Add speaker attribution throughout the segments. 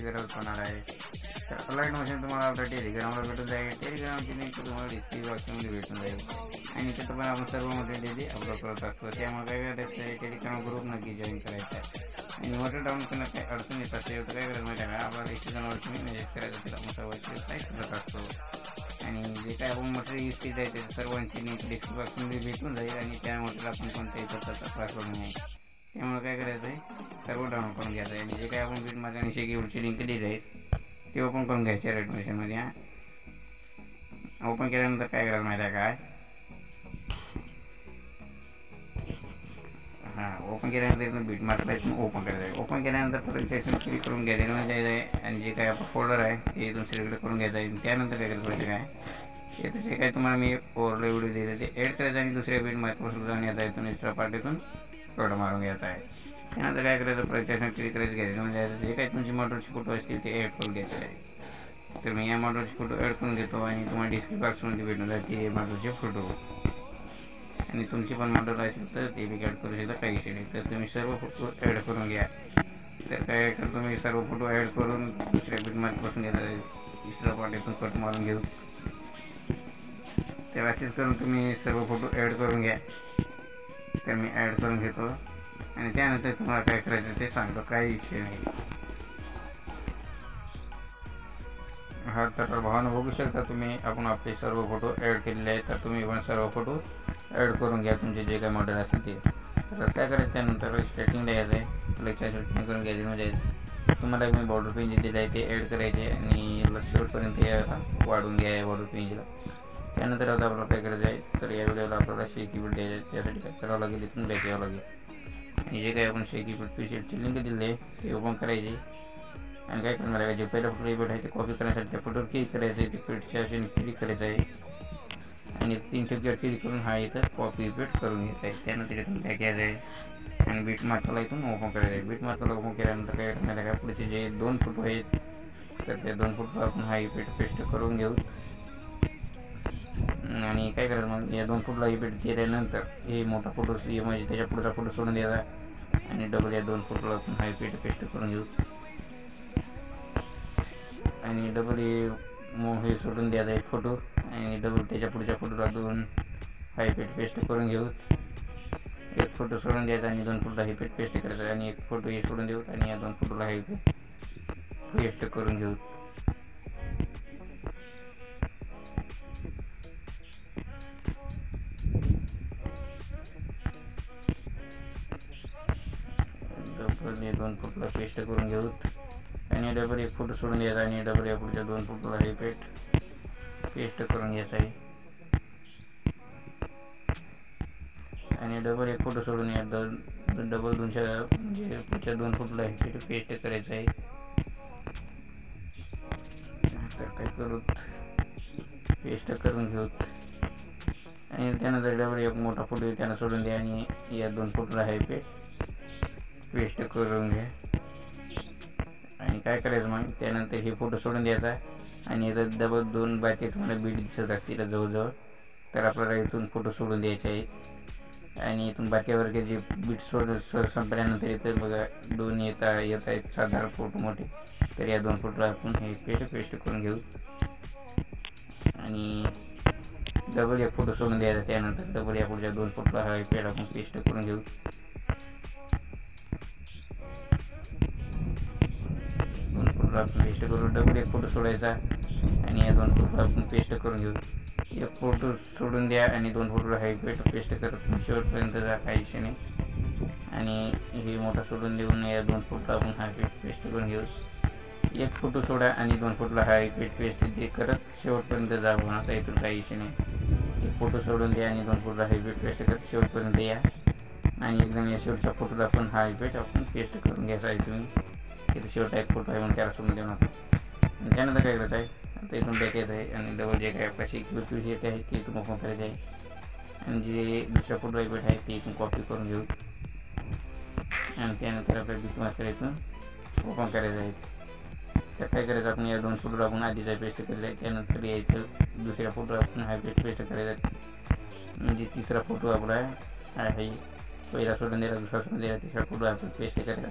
Speaker 1: गरज पडणार आहे. तर अलाइट मोशन तुम्हाला आपल्या टेलिग्रामला भेटून जाईल. टेलिग्रामची लिंक तुम्हाला डिस्क्रिप्शन बॉक्समध्ये भेटून जाईल आणि तिथं पण आपण सर्व मटेरियल अपलोड करत असतो. त्यामुळे काय करायचं आहे, टेलिग्राम ग्रुप नक्की जॉईन करायचा आहे. आणि मोठं डाऊनलोड करण्यात काही अडचण येत असते तर काय करायचं माहिती आहे का, आपल्याला डिस्क्रिप्शनवर तुम्ही मेसेज करायचं, तिला मोठा टाईप करत असतो आणि जे काय आपण मटेरियल यूज केलं आहे ते सर्वांची लिंक डिस्क्रिप्शन बॉक्समध्ये भेटून जाईल आणि त्या मटेरियल आपण कोणत्याही प्रकारचा प्रॉब्लेम नाही. त्यामुळे काय करायचं आहे, सर्व डाऊनलोड करून घ्यायचं आहे आणि जे काय आपण बीटमार्ट आणि शेकीबुटची लिंक दिली आहे ते ओपन करून घ्यायचे आहे ॲडमिशनमध्ये. ओपन केल्यानंतर काय करायचं माहिती आहे काय, ओपन केल्यानंतर बीटमार्टला ओपन करायचं आहे. ओपन केल्यानंतर परत सेक्शन क्लिक करून घ्यायचं आहे आणि जे काय आपलं फोल्डर आहे ते इथून सिलेक्ट करून घ्यायचं आहे. त्यानंतर काय करायचं माहिती काय, येतं जे काय तुम्हाला मी ओव्हरले व्हिडिओ दिले ते ॲड करायचं आणि दुसऱ्या बीटमार्टपासून जाऊन यायचं आहे, इथून एक्स्ट्रा पार्टीतून प्रोड मारून घ्यायचा आहे. त्यानंतर काय करायचं, प्रत्यक्षात क्लिक करायचं घ्यायचं म्हणजे जे काही तुमची मॉडेलचे फोटो असतील ते ॲड करून घ्यायचे आहे. तर मी या मॉडेलचे फोटो ॲड करून घेतो आणि तुम्हाला डिस्क्रिप्शन बॉक्समध्ये भेटून जाते हे मॉडेलचे फोटो आणि तुमची पण मॉडेल असेल तर ते बी ॲड करू शकता, काही विषय नाही. तर तुम्ही सर्व फोटो ॲड करून घ्या. तर काय कर, तुम्ही सर्व फोटो ॲड करून दुसऱ्या बीटमार्टपासून घ्यायचा एक्स्ट्रा पार्टीतून कट मारून घेऊ. तर असेच करून तुम्ही सर्व फोटो ॲड करून घ्या. तर मी ॲड करून घेतो आणि त्यानंतर तुम्हाला काय करायचं ते सांगतो, काही विषय नाही. तर भावानं बघू शकता तुम्ही, आपण आपले सर्व फोटो ॲड केलेले आहेत. तर तुम्ही पण सर्व फोटो ॲड करून घ्या तुमचे जे काही मॉडेल असेल ते. तर काय करायचं, त्यानंतर स्टार्टिंगला यायचं आहे, लेक्चर सेटिंग करून घ्यायचे म्हणजे तुम्हाला मी बॉर्डर पेज दिलं आहे ते ॲड करायचे आणि शेवटपर्यंत वाढून घ्या बॉर्डर पेजला. त्यानंतर आता आपल्याला काय करायचं आहे, तर या व्हिडिओला आपल्याला शेकीबुट द्यायचं आहे. त्यासाठी काय करावं लागेल, इथून बॅक यावं लागेल आणि जे काही आपण शेकीबुट पीसीची लिंक दिली आहे ते ओपन करायची आणि काय करणार आहे, जे पहिला फोटो इफेक्ट आहे ते कॉपी करण्यासाठी त्या फोटोवर क्लिक करायचं आहे, ते पेटच्या अशाने क्लिक करायचं आहे आणि 3 टक्क्यावर क्लिक करून हा इथं कॉपी इफेक्ट करून घ्यायचा आहे. त्यानंतर इथून बॅक यायचं आहे आणि बीटमार्टला इथून ओपन करायचं आहे. बीटमार्टला ओपन केल्यानंतर काय करणार आहे, पुढचे जे 2 फोटो आहेत तर त्या 2 फोटो आपण हा इफेक्ट पेस्ट करून घेऊ आणि काय करायचं मग, या 2 फोटोला इफेक्ट केल्यानंतर हे मोठा फोटो म्हणजे त्याच्या पुढचा फोटो सोडून द्यायचा आणि डबल या 2 फोटोला आपण हा इफेक्ट पेस्ट करून घेऊ आणि डबल हे सोडून द्यायचा एक फोटो आणि डबल त्याच्या पुढच्या फोटोला 2 हा इफेक्ट पेस्ट करून घेऊ. एक फोटो सोडून द्यायचा आणि 2 फोटोला इफेक्ट पेस्ट करायचा आणि एक फोटो हे सोडून देऊ आणि या 2 फोटोला हा इफेक्ट पेस्ट करून घेऊ. डबल हे 2 फोटोला पेस्ट करून घेऊ आणि डबल एक फोटो सोडून द्यायचा आणि डबल या पुढच्या 2 फोटोला हे पेस्ट करून घ्यायचा आहे आणि डबल एक फोटो सोडून या डबल 2च्या म्हणजे पुढच्या 2 फोटोला हे पेस्ट करायचं आहे. तर काय करू, पेस्ट करून घेऊ आणि त्यानंतर डबल एक मोठा फोटो त्यांना सोडून द्या आणि या 2 फोटोला हे पेस्ट करून घ्या आणि काय करायचं मग, त्यानंतर हे फोटो सोडून द्यायचा आणि इथं डबल 2 बाकी तुम्हाला बीट दिसत असतील जवळजवळ, तर आपल्याला इथून फोटो सोडून द्यायचे आहे आणि इथून बाकीवर जे बीट संपल्यानंतर इथं बघा 2 येत आहेत साधारण फोटो मोठे, तर या 2 फोटोला आपण हे पेस्ट करून घेऊ आणि डबल एक फोटो सोडून द्यायचा. त्यानंतर डबल या पुढच्या 2 फोटोला हा पेड आपण पेस्ट करून घेऊ. आपण पेस्ट करू, डबल एक फोटो सोडायचा आणि या 2 फोटो आपण पेस्ट करून घेऊ. एक फोटो सोडून द्या आणि 2 फोटोला हा पेस्ट करत शेवटपर्यंत जा, काही विषय नाही आणि हे मोठा सोडून देऊन या 2 फोटो आपण हा पेस्ट करून घेऊ. एक फोटो सोडा आणि 2 फोटोला हा पेस्ट जे करत शेवटपर्यंत जा, आता इथून काही विषय नाही. एक फोटो सोडून द्या आणि 2 फोटोला हा पेस्ट करत शेवटपर्यंत या आणि एकदम या शेवटच्या फोटोला आपण हा आपण पेस्ट करून घ्यायचा आहे. तुम्ही इथे शेवटचा एक फोटो आहे म्हणून त्याला सोडून देऊ नका आणि त्यानंतर काय करत आहे, आता इथून बॅक येत आहे आणि डबल जे काही आपल्या शेकीबुट येत आहे ते इथून ओपन करायचे आहे आणि जे दुसरा फोटो इफेक्ट आहे ते इथून कॉपी करून घेऊ आणि त्यानंतर आपल्या बीटमार्टला इथून ओपन करायचं आहे. तर काय करायचं, आपण या 2 फोटोला आपण आधीचा पेस्ट केलेला आहे, त्यानंतर यायचं दुसऱ्या फोटो आपण हा पेस्ट करायचा म्हणजे तिसरा फोटो आपला आहे, पहिला सोडून दिला, दुसरा सोडून दिला, तिसरा फोटो आपण पेस्ट करायचा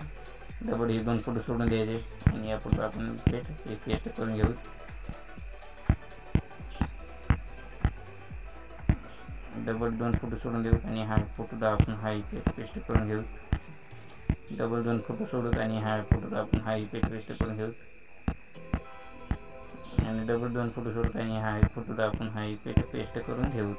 Speaker 1: डबल हे 2 फोटो सोडून द्यायचे आणि या फोटो आपण पेस्ट करून घेऊ. डबल 2 फोटो सोडून देऊ आणि हा फोटो आपण हा इथे पेस्ट करून घेऊ. डबल 2 फोटो सोडू आणि हा फोटो आपण हा इथे पेस्ट करून घेऊ. आणि डबल 2 फोटो सोडू आणि हा फोटो आपण हा इथे पेस्ट करून घेऊ.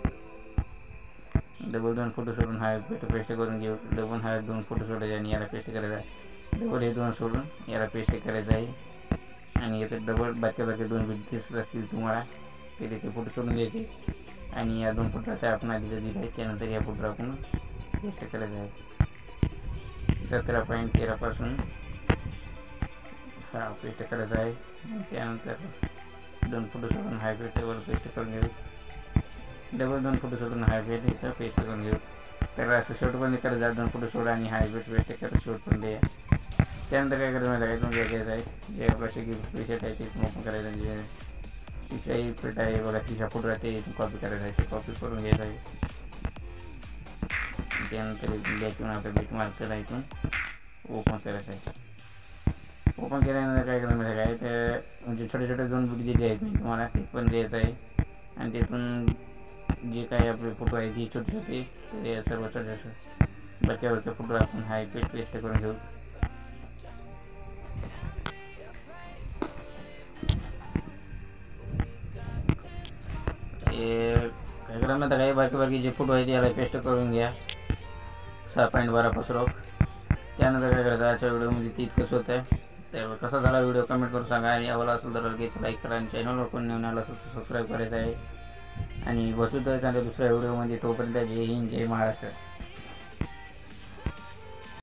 Speaker 1: डबल 2 फोटो सोडून हा पेस्ट करून घेऊ. डबल हा 2 फोटो सोडायचे आणि याला पेस्ट करायचा आहे. डबल हे 2 सोडून याला पेस्ट करायचं आहे. आणि याच्यात डबल बाकी 2 दिसत असतील तुम्हाला ते फोटो सोडून द्यायचे आणि या 2 फोटोचा आपण आधी दिला आहे. त्यानंतर या फोटो आपण पेस्ट करायचा आहे. 17.13 पासून हा पेस्ट करायचा आहे. त्यानंतर 2 फोटो सोडून हा पेस्ट करून घेऊ. डबल 2 फोटो सोडून हा पेस्ट करून घेऊ. तर असं शॉर्ट पण करायचं. 2 फोटो सोडा आणि हा पेस्ट करा शॉर्ट पण द्या. त्यानंतर काय करायचं मला तुम्ही घ्यायचं आहे जे आपलं पेस्ट आहे ते ओपन करायचं. जे तिच्याही पेट आहे बघा तिचा फोटो आहे ते कॉपी करायचं आहे. ते कॉपी करून घ्यायचं आहे. त्यानंतर द्यायचं आपल्या बेट मार्कर इथून ओपन करायचं आहे. ओपन केल्यानंतर काय करायचं म्हणजे काय तर म्हणजे छोटे 2 बुक दिले आहेत मी तुम्हाला ते पण द्यायचं आहे. आणि त्यातून जे काही आपले फोटो आहे ते छोटे ते सर्व बरक्या फोटो आपण हा पेस्ट करून घेऊ. काय करा ना काही बाकी जे फोटो आहे त्याला पेस्ट करून घ्या 6.12 पासून. त्यानंतर काय करायचं आजच्या व्हिडिओमध्ये ते इतकंच होतं आहे. तर कसा झाला व्हिडिओ कमेंट करून सांगा आणि आवडला असेल तर लगेच लाईक करा आणि चॅनलवर कोण नवीन आला असेल तर सबस्क्राईब करायचं आहे. आणि बसू तर एखाद्या दुसऱ्या व्हिडिओमध्ये. तोपर्यंत जय हिंद जय महाराष्ट्र.